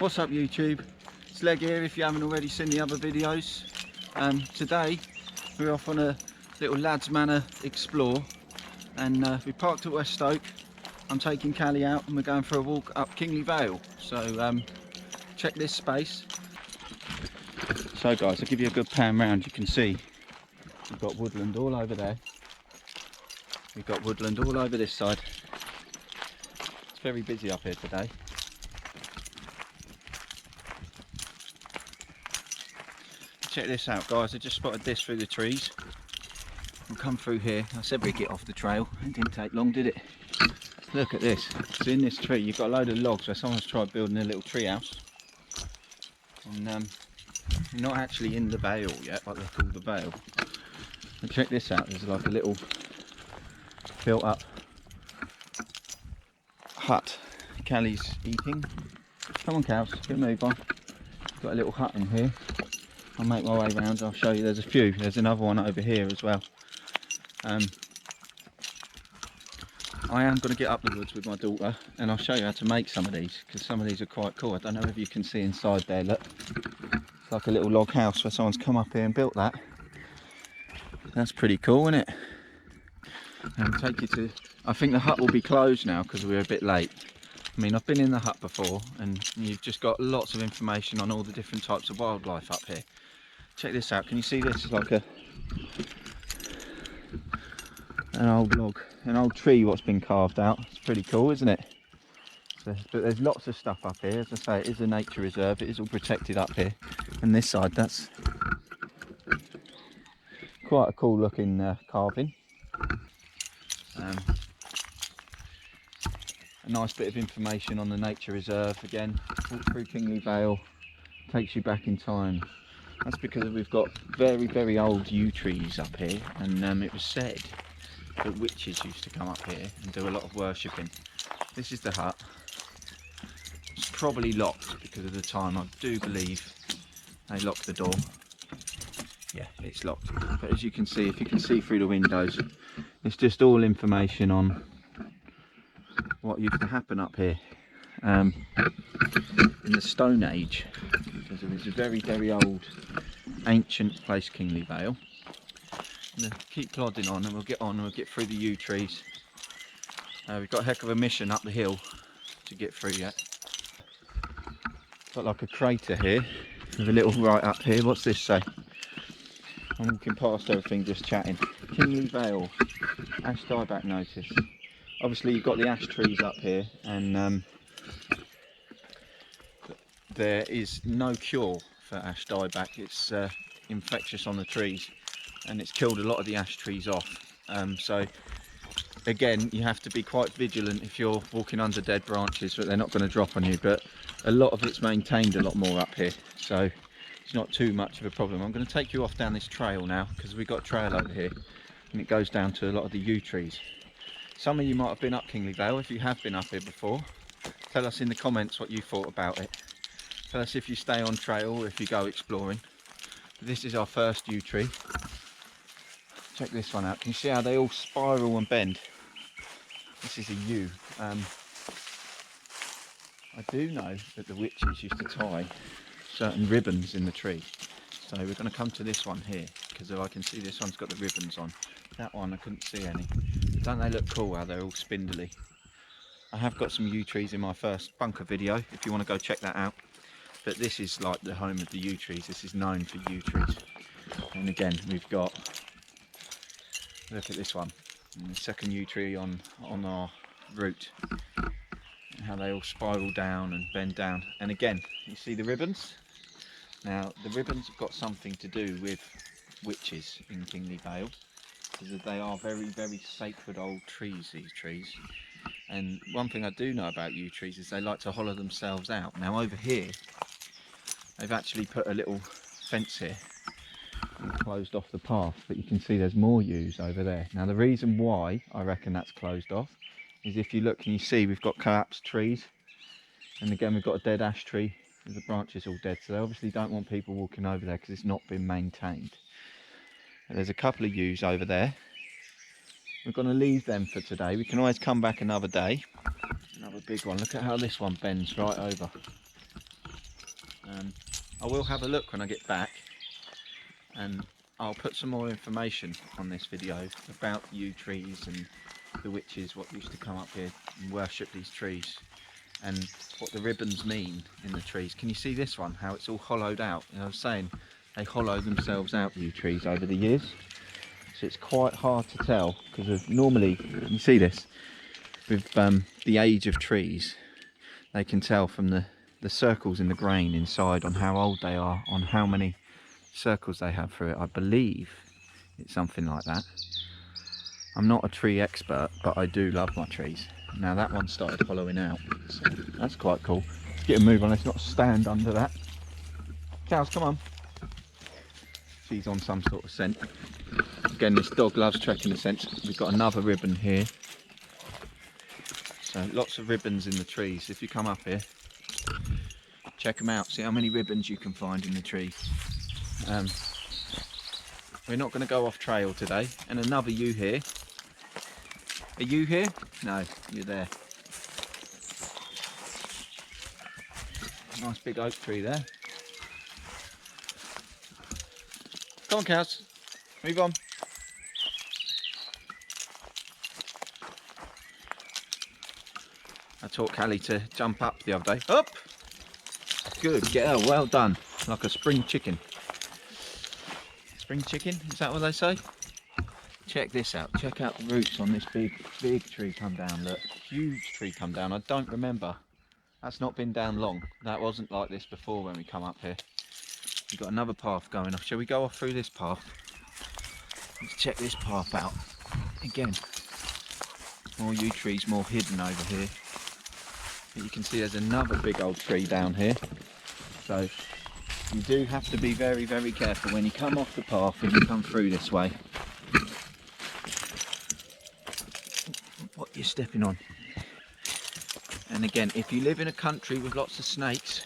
What's up YouTube, it's Leg here if you haven't already seen the other videos. Today we're off on a little lads manor explore and we parked at West Stoke. I'm taking Callie out and we're going for a walk up Kingley Vale, so check this space. So guys, I'll give you a good pan round. You can see we've got woodland all over there, we've got woodland all over this side. It's very busy up here today. Check this out guys, I just spotted this through the trees. We'll come through here. I said we'd get off the trail. It didn't take long, did it? Look at this. So in this tree you've got a load of logs where someone's tried building a little tree house. And you're not actually in the vale yet, like they call the vale. And check this out, there's like a little built up hut. Callie's eating. Come on cows, get a move on. Got a little hut in here. I'll make my way round, I'll show you. There's a few, there's another one over here as well. I am going to get up the woods with my daughter and I'll show you how to make some of these, because some of these are quite cool. I don't know if you can see inside there, look. It's like a little log house where someone's come up here and built that. That's pretty cool, isn't it? And I'll take you to, I think the hut will be closed now because we're a bit late. I mean, I've been in the hut before and you've just got lots of information on all the different types of wildlife up here. Check this out, can you see this? It's like an old log, an old tree what's been carved out. It's pretty cool, isn't it? So, but there's lots of stuff up here. As I say, it is a nature reserve, it is all protected up here. And this side, that's quite a cool looking carving. A nice bit of information on the nature reserve. Again, walk through Kingley Vale, takes you back in time. That's because we've got very, very old yew trees up here, and it was said that witches used to come up here and do a lot of worshipping. This is the hut. It's probably locked because of the time. I do believe they locked the door. Yeah, it's locked. But as you can see, if you can see through the windows, it's just all information on what used to happen up here in the Stone Age. Because it was a very, very old, ancient place, Kingley Vale. And keep plodding on and we'll get on and we'll get through the yew trees. We've got a heck of a mission up the hill to get through yet. Got like a crater here with a little right up here. What's this say? I'm walking past everything just chatting. Kingley Vale, ash dieback notice. Obviously you've got the ash trees up here and there is no cure for ash dieback. It's infectious on the trees and it's killed a lot of the ash trees off. So again, you have to be quite vigilant if you're walking under dead branches, but they're not going to drop on you. But a lot of it's maintained a lot more up here, so it's not too much of a problem. I'm going to take you off down this trail now because we've got a trail over here and it goes down to a lot of the yew trees. Some of you might have been up Kingley Vale. If you have been up here before, tell us in the comments what you thought about it. Tell us if you stay on trail or if you go exploring. This is our first yew tree. Check this one out. Can you see how they all spiral and bend? This is a yew. I do know that the witches used to tie certain ribbons in the tree. So we're going to come to this one here because I can see this one's got the ribbons on. That one I couldn't see any. Don't they look cool how they're all spindly? I have got some yew trees in my first bunker video if you want to go check that out. But this is like the home of the yew trees. This is known for yew trees. And again, we've got, look at this one, and the second yew tree on our route. how they all spiral down and bend down. And again, you see the ribbons? Now, the ribbons have got something to do with witches in Kingley Vale, because they are very, very sacred old trees, these trees. And one thing I do know about yew trees is they like to hollow themselves out. Now over here, they've actually put a little fence here and closed off the path, but you can see there's more yews over there. Now the reason why I reckon that's closed off is if you look and you see we've got collapsed trees, and again we've got a dead ash tree with the branches all dead, so they obviously don't want people walking over there because it's not been maintained. And there's a couple of yews over there. We're going to leave them for today. We can always come back another day. Another big one. Look at how this one bends right over. I will have a look when I get back, and I'll put some more information on this video about yew trees and the witches, what used to come up here and worship these trees, and what the ribbons mean in the trees. Can you see this one, how it's all hollowed out? I was saying they hollow themselves out, yew trees, over the years, so it's quite hard to tell, because of normally, you see this with the age of trees, they can tell from the circles in the grain inside on how old they are, on how many circles they have through it. I believe it's something like that. I'm not a tree expert, but I do love my trees. Now that one started hollowing out, so that's quite cool. Let's get a move on, let's not stand under that. Cows, come on. She's on some sort of scent. Again, this dog loves trekking the scents. We've got another ribbon here. So lots of ribbons in the trees. If you come up here, check them out, see how many ribbons you can find in the tree. We're not going to go off trail today. And another yew here. Are you here? No, you're there. Nice big oak tree there. Come on, cows, move on. I taught Callie to jump up the other day. Up! Good girl, well done. Like a spring chicken. Spring chicken, is that what they say? Check this out, check out the roots on this big tree come down, look. Huge tree come down, I don't remember. That's not been down long. That wasn't like this before when we come up here. We've got another path going off. Shall we go off through this path? Let's check this path out. Again, more yew trees, more hidden over here. But you can see there's another big old tree down here. So you do have to be very, very careful when you come off the path and you come through this way. What you're stepping on. And again, if you live in a country with lots of snakes,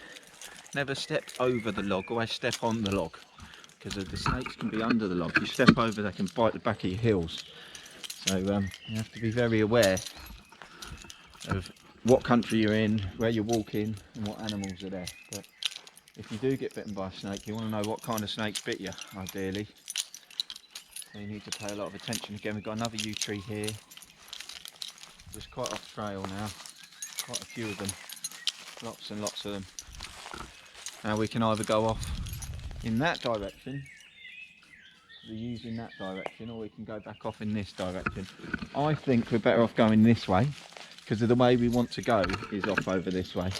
never step over the log, always step on the log, because the snakes can be under the log. You step over, they can bite the back of your heels. So you have to be very aware of what country you're in, where you're walking, and what animals are there. But if you do get bitten by a snake, you want to know what kind of snakes bit you, ideally. So you need to pay a lot of attention. Again, we've got another yew tree here. Just quite off trail now. Quite a few of them. Lots and lots of them. Now we can either go off in that direction, the yews in that direction, or we can go back off in this direction. I think we're better off going this way, because of the way we want to go is off over this way.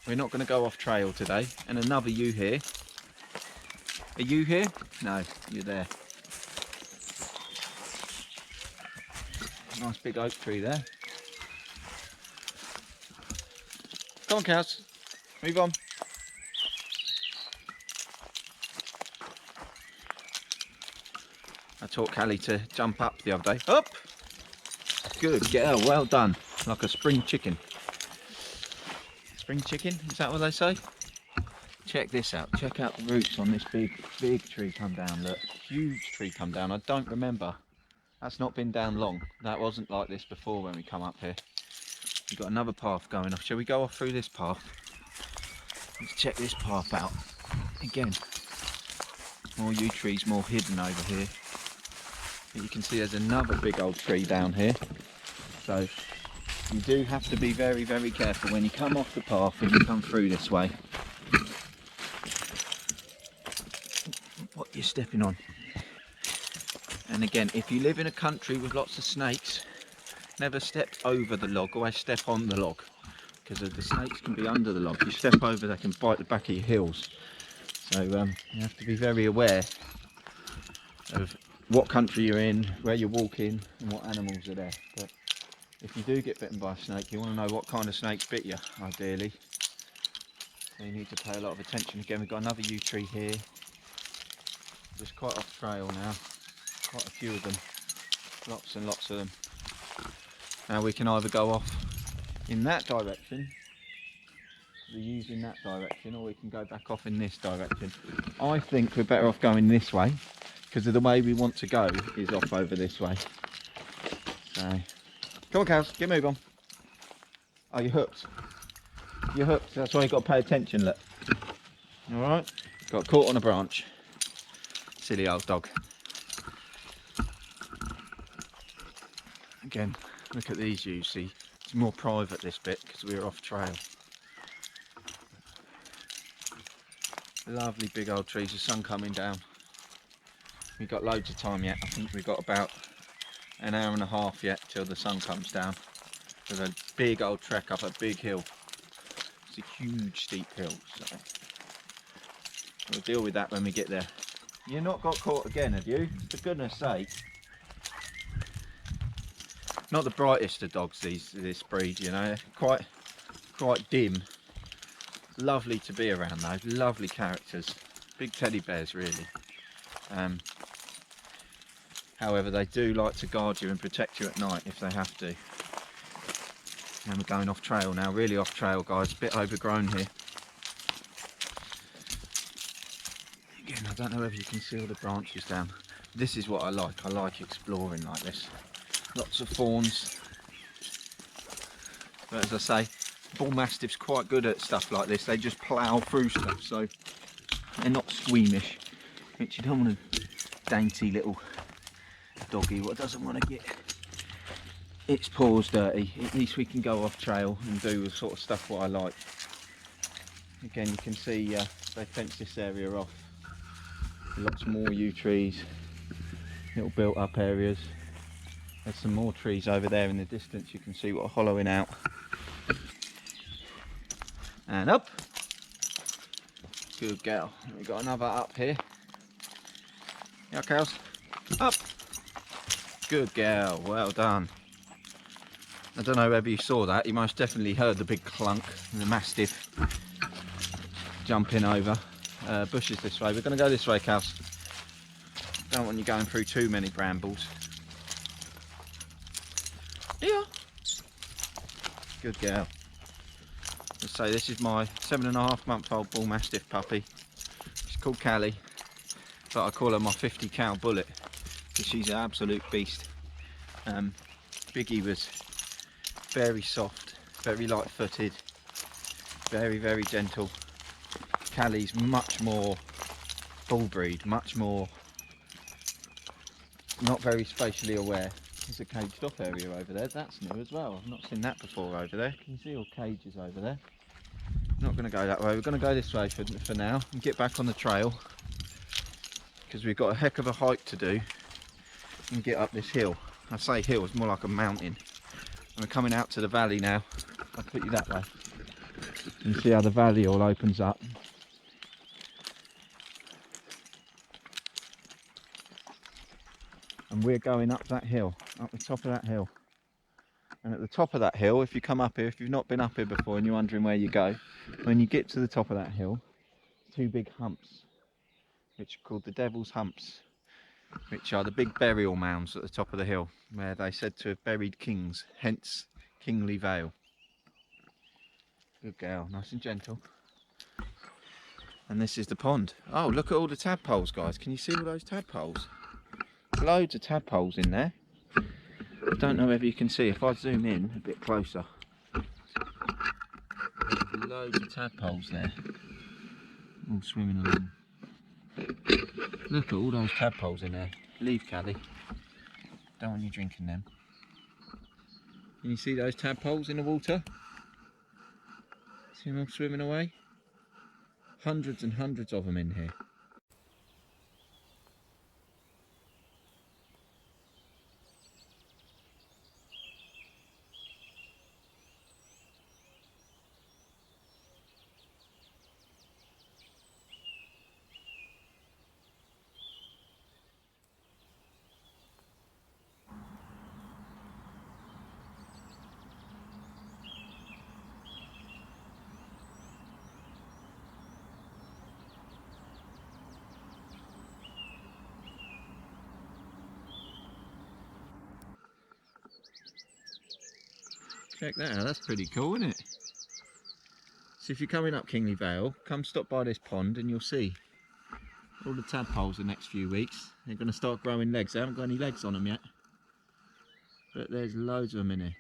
We're not going to go off trail today. And another yew here. Are you here? No, you're there. Nice big oak tree there. Come on, cows, move on. I taught Callie to jump up the other day. Up! Good girl, well done. Like a spring chicken. Spring chicken, is that what they say? Check this out, check out the roots on this big tree come down, look. Huge tree come down, I don't remember. That's not been down long. That wasn't like this before when we come up here. We've got another path going off. Shall we go off through this path? Let's check this path out. Again, more yew trees, more hidden over here. But you can see there's another big old tree down here. So you do have to be very, very careful when you come off the path and you come through this way. What you're stepping on. And again, if you live in a country with lots of snakes, Never step over the log, always step on the log, because the snakes can be under the log. You step over, they can bite the back of your heels. So you have to be very aware of what country you're in, where you're walking, and what animals are there. But if you do get bitten by a snake, you want to know what kind of snakes bit you, ideally. So you need to pay a lot of attention. Again, we've got another yew tree here. Just quite off trail now. Quite a few of them. Lots and lots of them. Now we can either go off in that direction, the yews in that direction, or we can go back off in this direction. I think we're better off going this way, because of the way we want to go is off over this way. So, come on cows, get move on. Oh, you're hooked. You're hooked, that's why you've got to pay attention, look. Alright, got caught on a branch. Silly old dog. Again, look at these yews, see, it's more private this bit because we're off trail. Lovely big old trees, the sun coming down. We've got loads of time yet. I think we've got about an hour and a half yet till the sun comes down. There's a big old trek up a big hill. It's a huge steep hill, so we'll deal with that when we get there. You've not got caught again, have you? For goodness sake. Not the brightest of dogs, this breed, you know, quite dim. Lovely to be around though, lovely characters, big teddy bears really. However, they do like to guard you and protect you at night if they have to. And we're going off trail now, really off trail guys, a bit overgrown here. Again, I don't know if you can see all the branches down. This is what I like exploring like this. Lots of fawns. But as I say, bull mastiff's quite good at stuff like this. They just plough through stuff, so they're not squeamish. Which you don't want a dainty little doggy what doesn't want to get its paws dirty. At least we can go off trail and do the sort of stuff what I like. Again, you can see they fenced this area off. Lots more yew trees, little built up areas. There's some more trees over there in the distance, you can see what are hollowing out. And up. Good girl. We've got another up here. Yeah, cows. Up. Good girl, well done. I don't know whether you saw that, you most definitely heard the big clunk and the mastiff jumping over. Bushes this way, we're going to go this way cows. Don't want you going through too many brambles. Yeah. Good girl. Let's say this is my 7.5-month-old bull mastiff puppy. She's called Callie, but I call her my 50 cow bullet because she's an absolute beast. Biggie was very soft, very light footed, very gentle. Callie's much more full breed, much more not very spatially aware. There's a caged off area over there, that's new as well. I've not seen that before over there. Can you see all cages over there? Not going to go that way, we're going to go this way for now and get back on the trail because we've got a heck of a hike to do and get up this hill. I say hill, it's more like a mountain. And we're coming out to the valley now. I'll put you that way. You can see how the valley all opens up. And we're going up that hill, up the top of that hill. And at the top of that hill, if you come up here, if you've not been up here before and you're wondering where you go, when you get to the top of that hill, two big humps, which are called the Devils Humps, which are the big burial mounds at the top of the hill, where they said to have buried kings, hence Kingley Vale. Good girl, nice and gentle. And this is the pond. Oh, look at all the tadpoles, guys. Can you see all those tadpoles? Loads of tadpoles in there. I don't know whether you can see, if I zoom in a bit closer. There's loads of tadpoles there. All swimming along. Look at all those tadpoles in there. Leave, Callie. Don't want you drinking them. Can you see those tadpoles in the water? See them all swimming away? Hundreds and hundreds of them in here. Check that out, that's pretty cool, isn't it? So if you're coming up Kingley Vale, come stop by this pond and you'll see all the tadpoles the next few weeks. They're going to start growing legs. They haven't got any legs on them yet, but there's loads of them in here.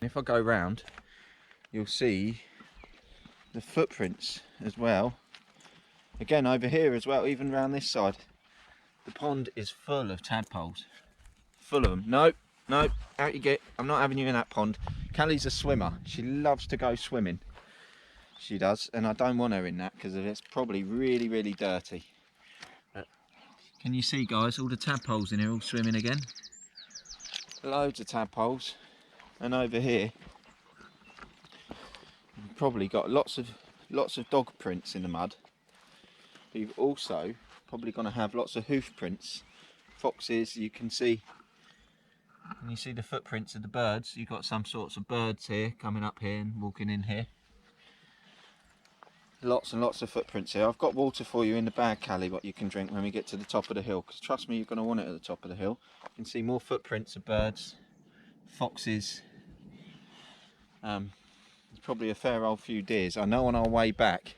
If I go round, you'll see the footprints as well. Again over here as well, even around this side. The pond is full of tadpoles. Full of them. No, no, out you get. I'm not having you in that pond. Callie's a swimmer. She loves to go swimming. She does, and I don't want her in that because it's probably really, really dirty. But can you see, guys, all the tadpoles in here all swimming again? Loads of tadpoles. And over here, you've probably got lots of dog prints in the mud. But you've also probably going to have lots of hoof prints, foxes. You can see, and you see the footprints of the birds. You've got some sorts of birds here coming up here and walking in here. Lots and lots of footprints here. I've got water for you in the bag, Callie, what you can drink when we get to the top of the hill. Because trust me, you're going to want it at the top of the hill. You can see more footprints of birds, foxes. There's probably a fair old few deers. I know on our way back,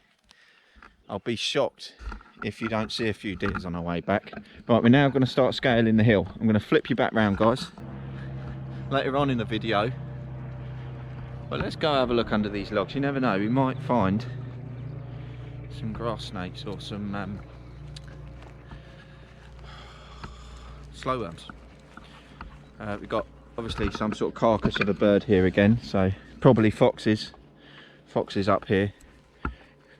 I'll be shocked if you don't see a few deers on our way back. Right, we're now going to start scaling the hill. I'm going to flip you back round, guys, later on in the video. But let's go have a look under these logs. You never know, we might find some grass snakes or some slow worms. We've got obviously some sort of carcass of a bird here again, so probably foxes up here.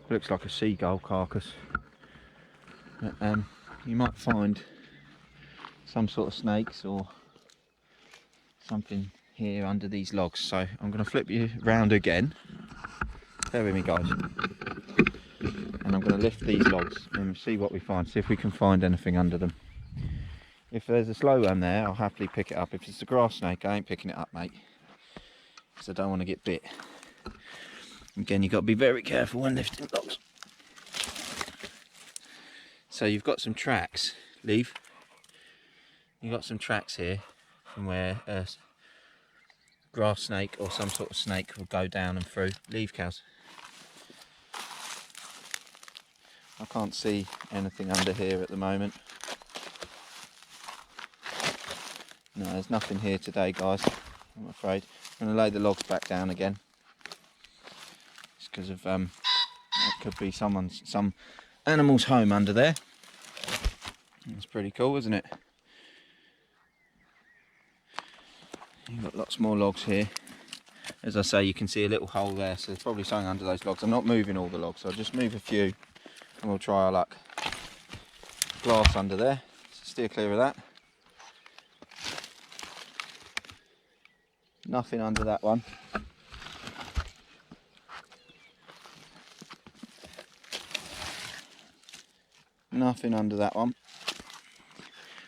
Looks like a seagull carcass. You might find some sort of snakes or something here under these logs, so I'm going to flip you round again. Bear with me, guys, and I'm going to lift these logs and see what we find, see if we can find anything under them. If there's a slow worm there, I'll happily pick it up. If it's a grass snake, I ain't picking it up, mate, because I don't want to get bit. Again, you've got to be very careful when lifting logs. So you've got some tracks, Leave. You've got some tracks here from where a grass snake or some sort of snake will go down and through. Leave, cows. I can't see anything under here at the moment. No, there's nothing here today, guys, I'm afraid. I'm going to lay the logs back down again. It's because of, it could be some animal's home under there. It's pretty cool, isn't it? You've got lots more logs here. As I say, you can see a little hole there, so there's probably something under those logs. I'm not moving all the logs, so I'll just move a few and we'll try our luck. Glass under there, so steer clear of that. Nothing under that one. Nothing under that one.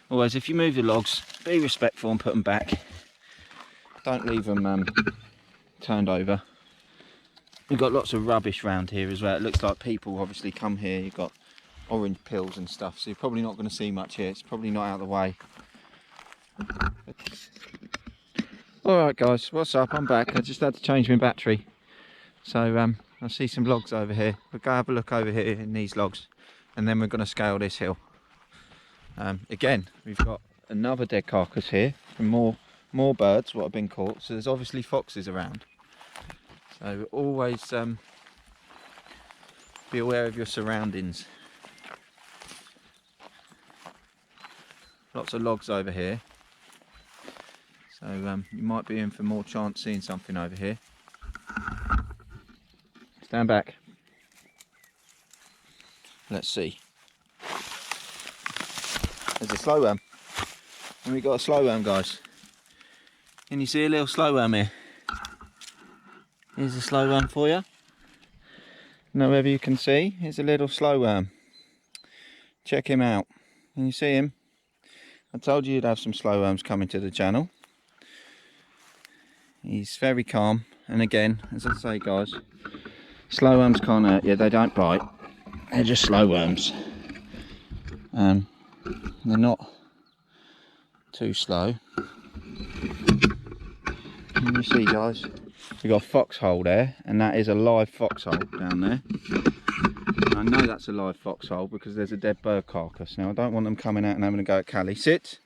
Always, if you move the logs, be respectful and put them back. Don't leave them turned over. We've got lots of rubbish around here as well. It looks like people obviously come here. You've got orange pills and stuff, so you're probably not going to see much here. It's probably not out of the way. Alright guys, what's up? I'm back. I just had to change my battery. So I see some logs over here. We'll go have a look over here in these logs, and then we're going to scale this hill. Again, we've got another dead carcass here from more birds what have been caught. So there's obviously foxes around. So always be aware of your surroundings. Lots of logs over here. So you might be in for more chance seeing something over here. Stand back. Let's see. There's a slow worm. And we got a slow worm, guys. Can you see a little slow worm here? Here's a slow worm for you. Now, whether you can see, here's a little slow worm. Check him out. Can you see him? I told you you'd have some slow worms coming to the channel. He's very calm, and again, as I say, guys, slow worms can't hurt you. They don't bite. They're just slow worms. They're not too slow. Can you see, guys? We've got a foxhole there, and that is a live foxhole down there. And I know that's a live foxhole because there's a dead bird carcass. Now, I don't want them coming out and having a go at Callie. Sit.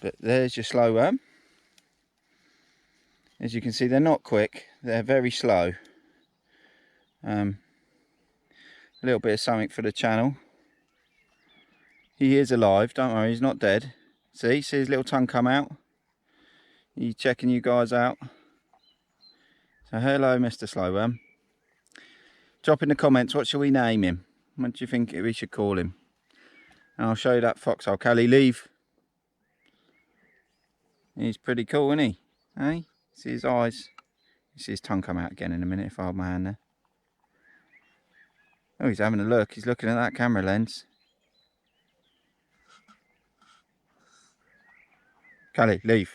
But there's your slow worm. As you can see, they're not quick. They're very slow. A little bit of something for the channel. He is alive. Don't worry, he's not dead. See his little tongue come out? He's checking you guys out. So hello, Mr. Slowworm. Drop in the comments, what shall we name him? What do you think we should call him? And I'll show you that foxhole. Callie, leave. He's pretty cool, isn't he? Hey? See his eyes? You see his tongue come out again in a minute if I hold my hand there. Oh, he's having a look. He's looking at that camera lens. Callie, leave.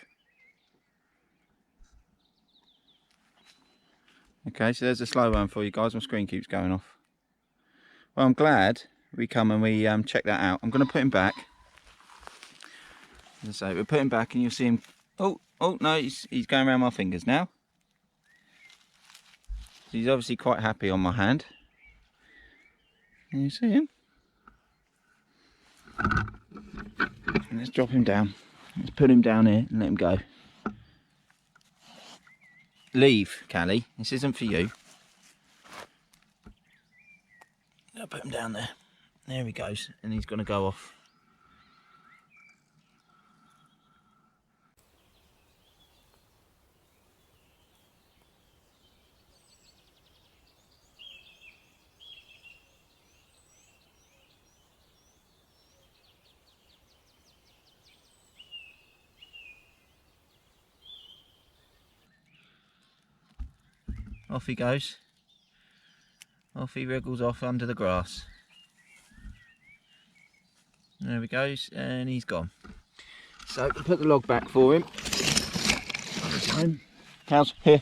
Okay, so there's a slow one for you guys. My screen keeps going off. Well, I'm glad we come and we check that out. I'm going to put him back. As I say, we'll put him back and you'll see him. Oh no, he's going around my fingers now. So he's obviously quite happy on my hand. Can you see him? And let's drop him down. Let's put him down here and let him go. Leave, Callie. This isn't for you. I'll put him down there. There he goes. And he's going to go off. Off he goes. Off he wriggles off under the grass. There he goes, and he's gone. So we'll put the log back for him. Cows, here.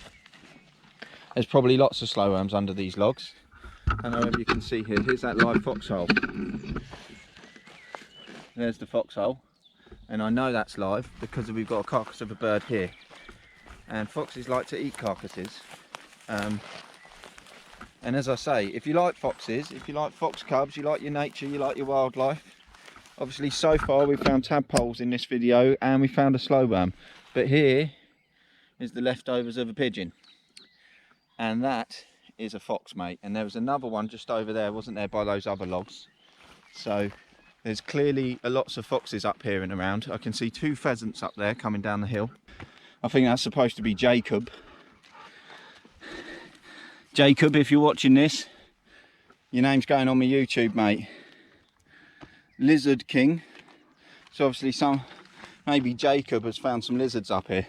There's probably lots of slow worms under these logs. I don't know if you can see here. Here's that live foxhole. There's the foxhole, and I know that's live because we've got a carcass of a bird here. And foxes like to eat carcasses. And as I say, if you like foxes, if you like fox cubs, you like your nature, you like your wildlife, obviously so far we've found tadpoles in this video and we found a slow worm, but here is the leftovers of a pigeon, and that is a fox, mate. And there was another one just over there, wasn't there, by those other logs. So there's clearly lots of foxes up here and around. I can see 2 pheasants up there coming down the hill. I think that's supposed to be Jacob. Jacob, if you're watching this, your name's going on my YouTube, mate. Lizard King. So obviously maybe Jacob has found some lizards up here.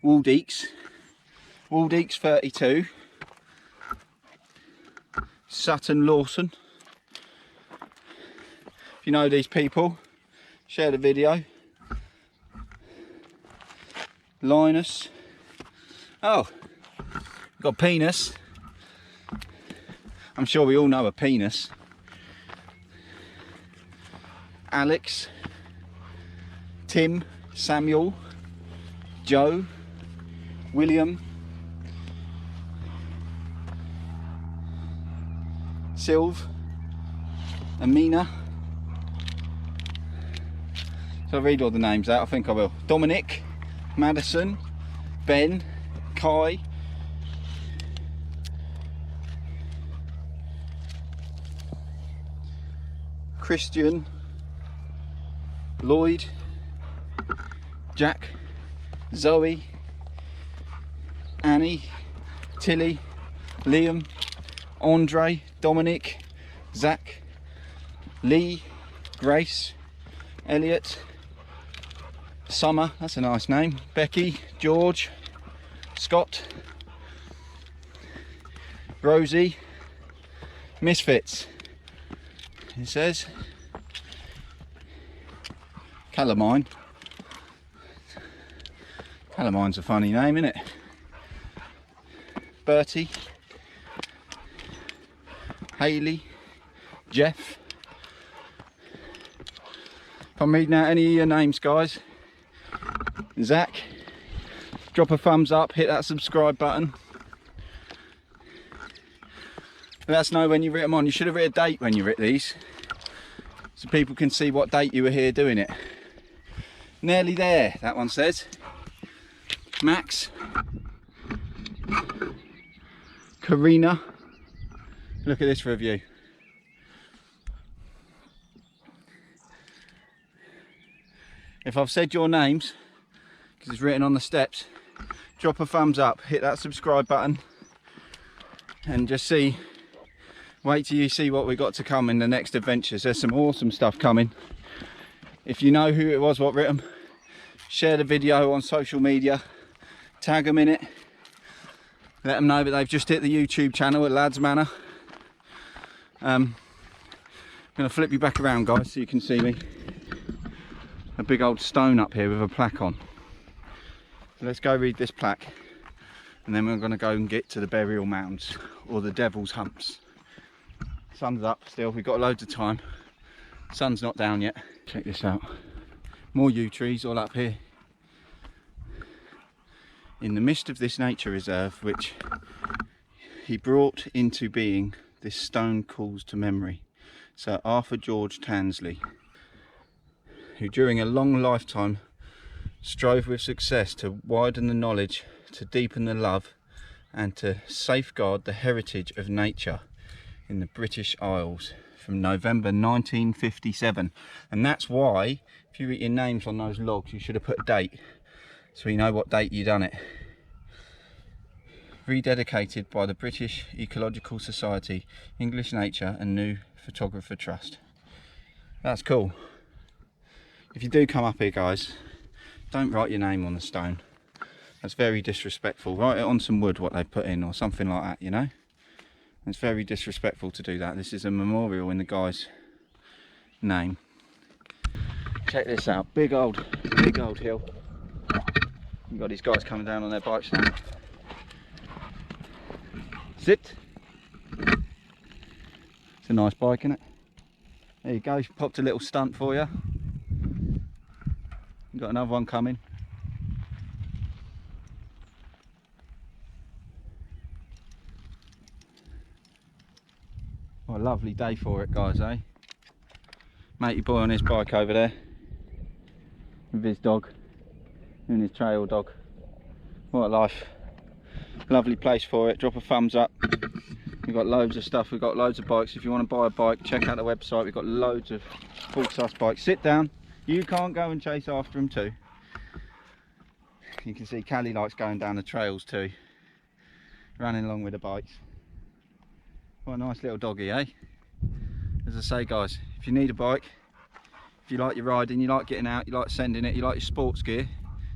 Waldeeks 32. Sutton Lawson. If you know these people, share the video. Linus. Oh, got penis. I'm sure we all know a penis. Alex, Tim, Samuel, Joe, William, Sylv, Amina. So I'll read all the names out, I think I will. Dominic, Madison, Ben, Kai, Christian, Lloyd, Jack, Zoe, Annie, Tilly, Liam, Andre, Dominic, Zach, Lee, Grace, Elliot, Summer, that's a nice name, Becky, George, Scott, Rosie, Misfits. It says Calamine. Calamine's a funny name, isn't it? Bertie, Haley, Jeff. If I'm reading out any of your names, guys, Zach, drop a thumbs up, hit that subscribe button. Let us know when you writ them on. You should have written a date when you writ these, so people can see what date you were here doing it. Nearly there, that one says. Max, Karina, look at this for a view. If I've said your names, because it's written on the steps, drop a thumbs up, hit that subscribe button, and just see, wait till you see what we've got to come in the next adventures. There's some awesome stuff coming. If you know who it was what writ them, share the video on social media, tag them in it, let them know that they've just hit the YouTube channel at Lads Manor. I'm going to flip you back around, guys, so you can see me. A big old stone up here with a plaque on. So let's go read this plaque, and then we're going to go and get to the Burial Mounds, or the Devils Humps. Sun's up still, we've got loads of time. Sun's not down yet. Check this out. More yew trees all up here. In the midst of this nature reserve, which he brought into being, this stone calls to memory Sir Arthur George Tansley, who during a long lifetime strove with success to widen the knowledge, to deepen the love, and to safeguard the heritage of nature in the British Isles from November 1957. And that's why, if you write your names on those logs, you should have put a date, so you know what date you done it. Rededicated by the British Ecological Society, English Nature and New Photographer Trust. That's cool. If you do come up here, guys, don't write your name on the stone. That's very disrespectful. Write it on some wood, what they put in, or something like that, you know. It's very disrespectful to do that. This is a memorial in the guy's name. Check this out, big old hill. We've got these guys coming down on their bikes now. Sit. It's a nice bike, isn't it? There you go, popped a little stunt for you. We've got another one coming. What a lovely day for it, guys, eh? Matey boy on his bike over there with his dog and his trail dog. What a life. Lovely place for it. Drop a thumbs up. We've got loads of stuff. We've got loads of bikes. If you want to buy a bike, check out the website. We've got loads of full sus bikes. Sit down. You can't go and chase after them too. You can see Callie likes going down the trails too, running along with the bikes. What a nice little doggy, eh? As I say, guys, if you need a bike, if you like your riding, you like getting out, you like sending it, you like your sports gear,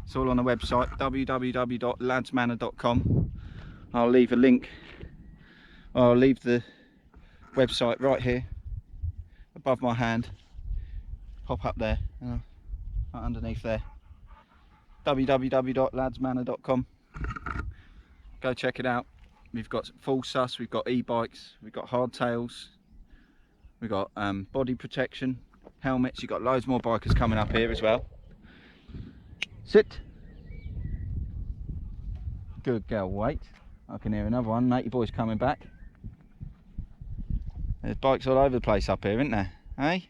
it's all on the website, www.ladsmanor.com. I'll leave a link, I'll leave the website right here above my hand. Pop up there, right underneath there, www.ladsmanor.com. Go check it out. We've got full sus, we've got e-bikes, we've got hardtails, we've got body protection, helmets. You've got loads more bikers coming up here as well. Sit. Good girl, wait. I can hear another one. Matey boy's coming back. There's bikes all over the place up here, isn't there? Hey?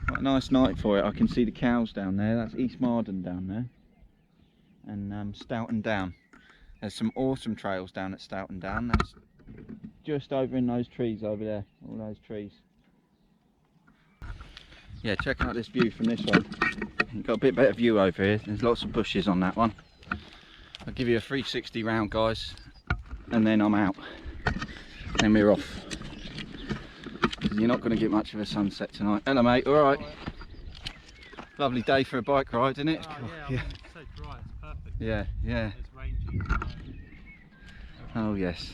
What a nice night for it. I can see the cows down there. That's East Marden down there. And Stoughton Down. There's some awesome trails down at Stoughton Down. That's just over in those trees over there. All those trees. yeah, check out this view from this one. You've got a bit better view over here. There's lots of bushes on that one. I'll give you a 360 round, guys, and then I'm out. Then we're off. You're not going to get much of a sunset tonight. Hello, mate. All right. Lovely day for a bike ride, isn't it? Oh, yeah, I mean, it's so dry. It's perfect. Yeah, yeah. It's rangey. Oh yes.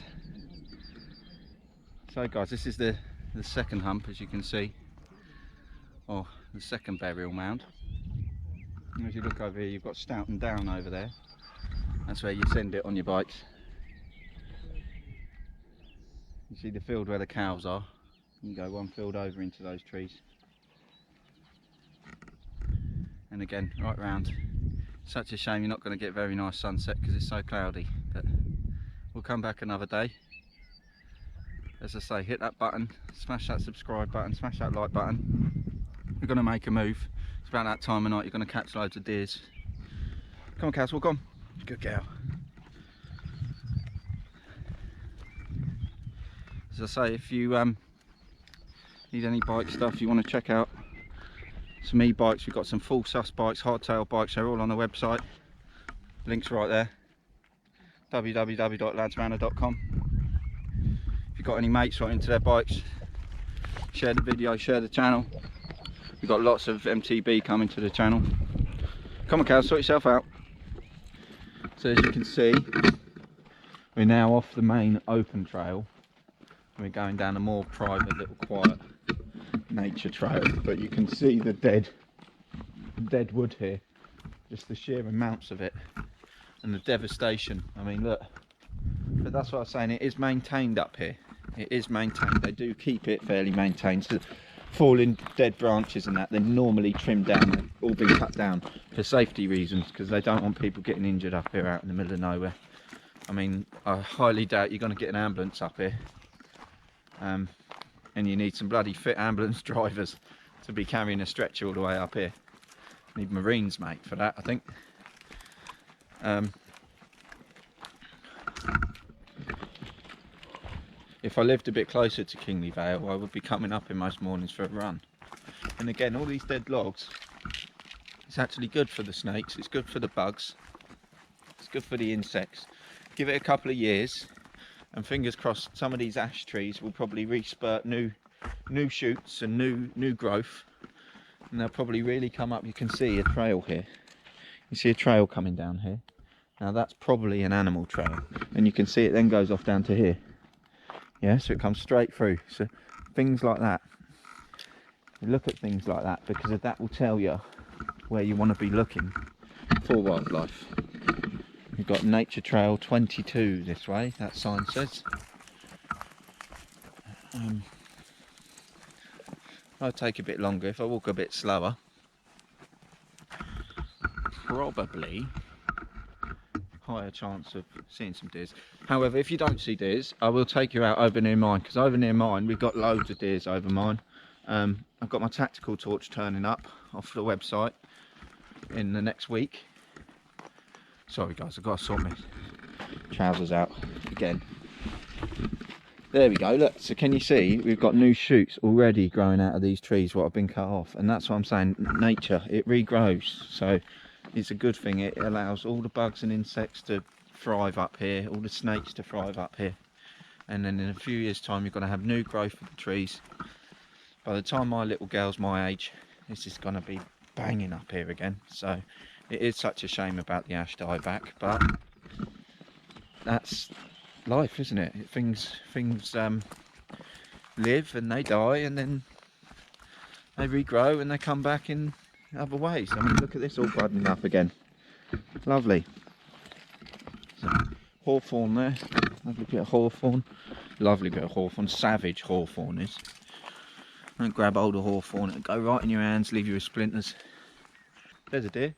So guys, this is the second hump, as you can see, or the second burial mound. And as you look over here, you've got Stoughton Down over there. That's where you send it on your bikes. You see the field where the cows are. You can go one field over into those trees. And again, right round. Such a shame you're not going to get very nice sunset because it's so cloudy. But we'll come back another day. As I say, hit that button, smash that subscribe button, smash that like button. We're going to make a move. It's about that time of night you're going to catch loads of deers. Come on, cows, walk on. Good girl. As I say, if you need any bike stuff, you want to check out some e-bikes, we've got some full sus bikes, hardtail bikes, they're all on the website. Links right there. www.ladsmanor.com. If you've got any mates right into their bikes, share the video, share the channel. We've got lots of MTB coming to the channel. Come on, cows, sort yourself out. So as you can see, we're now off the main open trail. We're going down a more private, little quiet nature trail. But you can see the dead wood here, just the sheer amounts of it, and the devastation. I mean, look. But that's what I was saying, it is maintained up here. It is maintained. They do keep it fairly maintained. So falling dead branches and that, they're normally trimmed down. They've all been cut down for safety reasons, because they don't want people getting injured up here out in the middle of nowhere. I mean, I highly doubt you're going to get an ambulance up here. And you need some bloody fit ambulance drivers to be carrying a stretcher all the way up here. Need Marines, mate, for that, I think. If I lived a bit closer to Kingley Vale, I would be coming up in most mornings for a run. And again, all these dead logs, it's actually good for the snakes, it's good for the bugs, it's good for the insects. Give it a couple of years, and fingers crossed, some of these ash trees will probably re-spurt new shoots and new growth, and they'll probably really come up. You can see a trail here. You see a trail coming down here. Now that's probably an animal trail, and you can see it then goes off down to here. Yeah, so it comes straight through. So things like that, you look at things like that, because that will tell you where you want to be looking for wildlife. We've got Nature Trail 22 this way, that sign says. I'll take a bit longer. If I walk a bit slower, probably higher chance of seeing some deers. However, if you don't see deers, I will take you out over near mine, because over near mine we've got loads of deers over mine. I've got my tactical torch turning up off the website in the next week. Sorry guys, I've got to sort my trousers out again. There we go, look, so can you see we've got new shoots already growing out of these trees what have been cut off, and that's what I'm saying, nature, it regrows. So it's a good thing. It allows all the bugs and insects to thrive up here, all the snakes to thrive up here, and then in a few years time you're going to have new growth of the trees. By the time my little girl's my age, this is going to be banging up here again. So it is such a shame about the ash dieback, but that's life, isn't it? Things live and they die, and then they regrow and they come back in other ways. I mean, look at this all budding up again. Lovely. So, hawthorn there, lovely bit of hawthorn. Lovely bit of hawthorn, savage hawthorn is. Don't grab hold of hawthorn, it'll go right in your hands, leave you with splinters. There's a deer.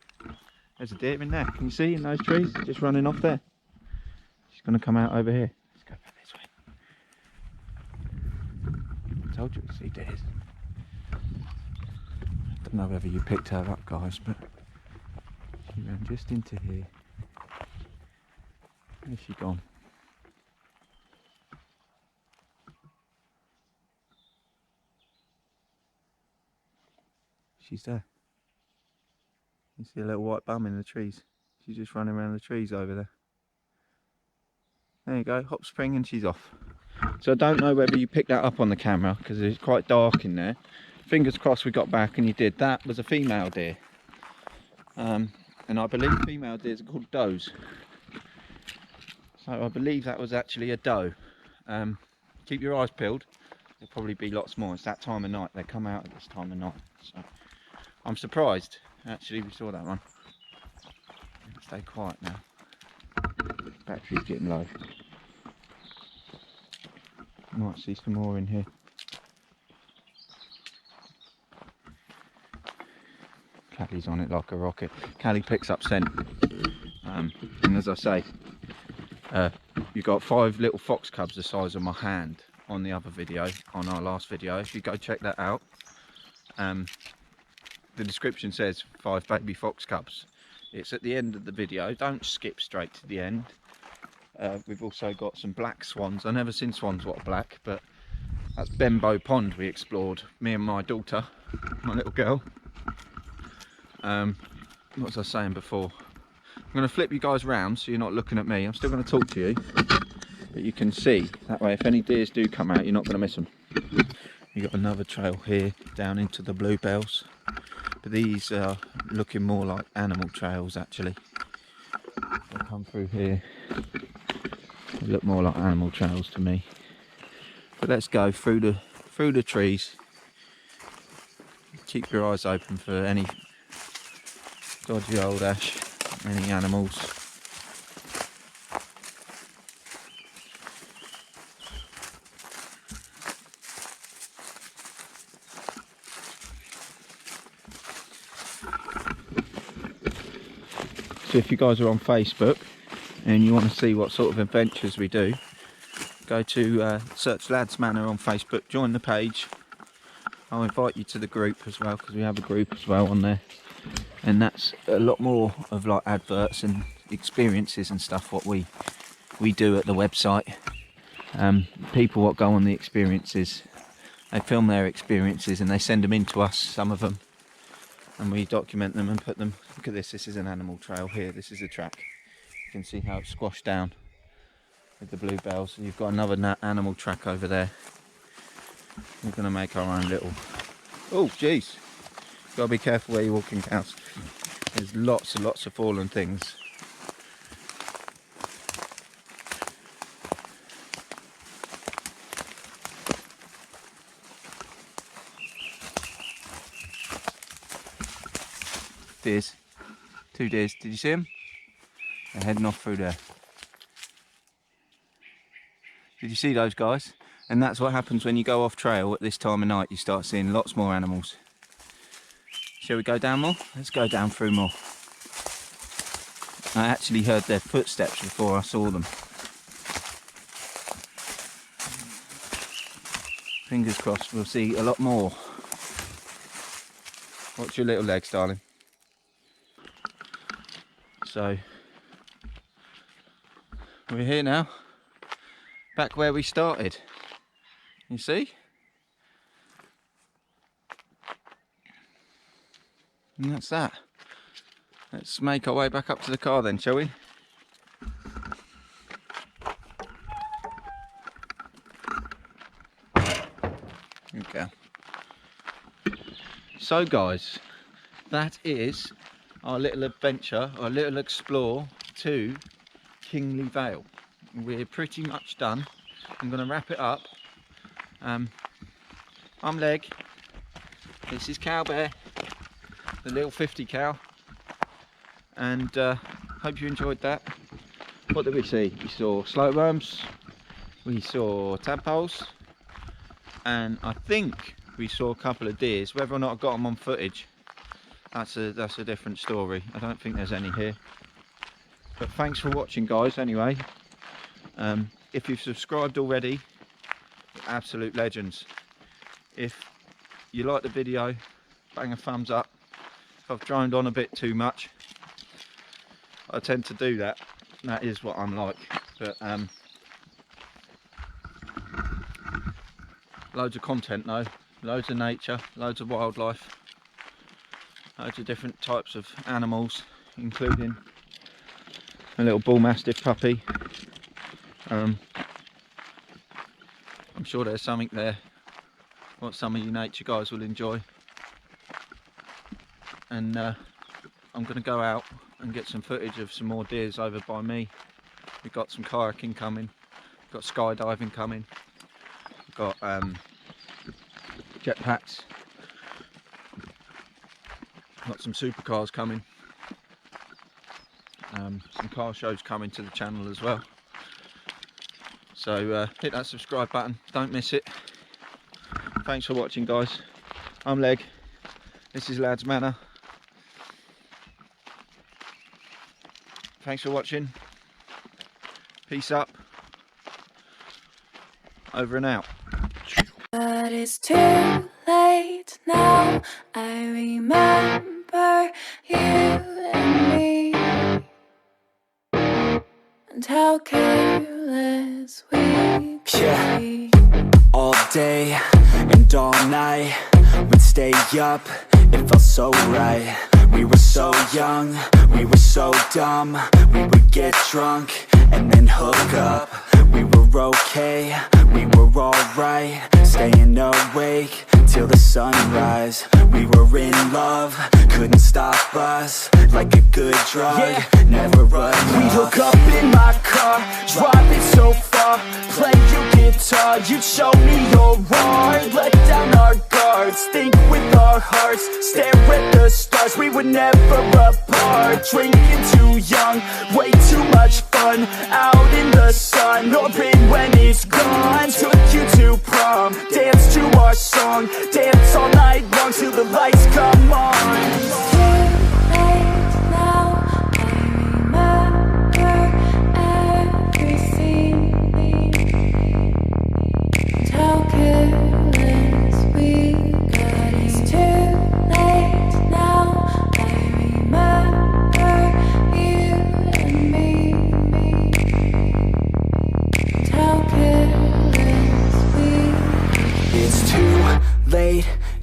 There's a deer in there. Can you see in those trees? Just running off there. She's going to come out over here. Let's go back this way. I told you we'd see deers. I don't know whether you picked her up, guys, but she ran just into here. Where's she gone? she's there. You see a little white bum in the trees. She's just running around the trees over there. There you go, hot spring, and she's off. So I don't know whether you picked that up on the camera because it's quite dark in there. Fingers crossed we got back and you did. That was a female deer. And I believe female deers are called does. So I believe that was actually a doe. Keep your eyes peeled. There'll probably be lots more. It's that time of night. They come out at this time of night. So I'm surprised. Actually, we saw that one. Stay quiet now. Battery's getting low. Might see some more in here. Callie's on it like a rocket. Callie picks up scent. And as I say, you got 5 little fox cubs the size of my hand on the other video, on our last video. If you go check that out, the description says 5 baby fox cubs. It's at the end of the video. Don't skip straight to the end. We've also got some black swans. I've never seen swans what are black, but that's Benbow Pond we explored, me and my daughter, my little girl. What was I saying before? I'm going to flip you guys round so you're not looking at me. I'm still going to talk to you, but you can see. That way if any deers do come out, you're not going to miss them. You've got another trail here down into the bluebells, but these are looking more like animal trails actually. They'll come through here. They look more like animal trails to me. But let's go through the trees. Keep your eyes open for any dodgy old ash, any animals. So if you guys are on Facebook and you want to see what sort of adventures we do, go to search Lads Manor on Facebook, join the page. I'll invite you to the group as well, because we have a group as well on there, and that's a lot more of like adverts and experiences and stuff what we do at the website. People what go on the experiences, they film their experiences and they send them in to us, some of them, and we document them and put them. Look at this, this is an animal trail here, this is a track. You can see how it's squashed down with the bluebells. You've got another animal track over there. We're going to make our own little... Oh jeez, got to be careful where you're walking, cows. There's lots and lots of fallen things. Deers, 2 deers, did you see them? They're heading off through there. Did you see those guys? And that's what happens when you go off trail at this time of night. You start seeing lots more animals. Shall we go down more? Let's go down through more. I actually heard their footsteps before I saw them. Fingers crossed we'll see a lot more. Watch your little legs, darling. So, we're here now. Back where we started. You see? And that's that. Let's make our way back up to the car then, shall we? Okay. So guys, that is our little adventure, our little explore to Kingley Vale. We're pretty much done. I'm going to wrap it up. I'm Leg. This is Cow Bear, the little 50 cow. And hope you enjoyed that. What did we see? We saw slowworms, we saw tadpoles, and I think we saw a couple of deers. Whether or not I got them on footage, that's a different story. I don't think there's any here. But thanks for watching, guys, anyway. If you've subscribed already, absolute legends. If you like the video, bang a thumbs up. If I've droned on a bit too much, I tend to do that. That is what I'm like. But loads of content though, loads of nature, loads of wildlife. loads of different types of animals, including a little bull mastiff puppy. I'm sure there's something there what some of you nature guys will enjoy. And I'm going to go out and get some footage of some more deers over by me. We've got some kayaking coming, we've got skydiving coming, we've got jetpacks, got some supercars coming, some car shows coming to the channel as well. So hit that subscribe button, don't miss it. Thanks for watching, guys. I'm Leg, this is Lads Manor. Thanks for watching, peace up, over and out. But it's too late now, I remember you and me, and how careless we could be. All day and all night, we'd stay up, it felt so right. We were so young, we were so dumb. We would get drunk and then hook up. We were okay, we were alright, staying awake till the sunrise. We were in love, couldn't stop us, like a good drug, never run. We'd hook up in my car, drive it so far, play your guitar, you'd show me your art, let down our guards, think with our hearts, stare at the stars. We were never apart, drinking too young, way too much fun, out in the sun, orbit when it's gone. Took you to prom, dance to our song, dance all night long till the lights come on.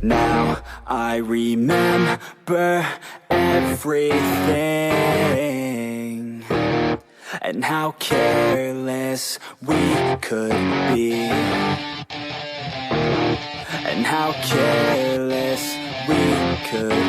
Now I remember everything, and how careless we could be, and how careless we could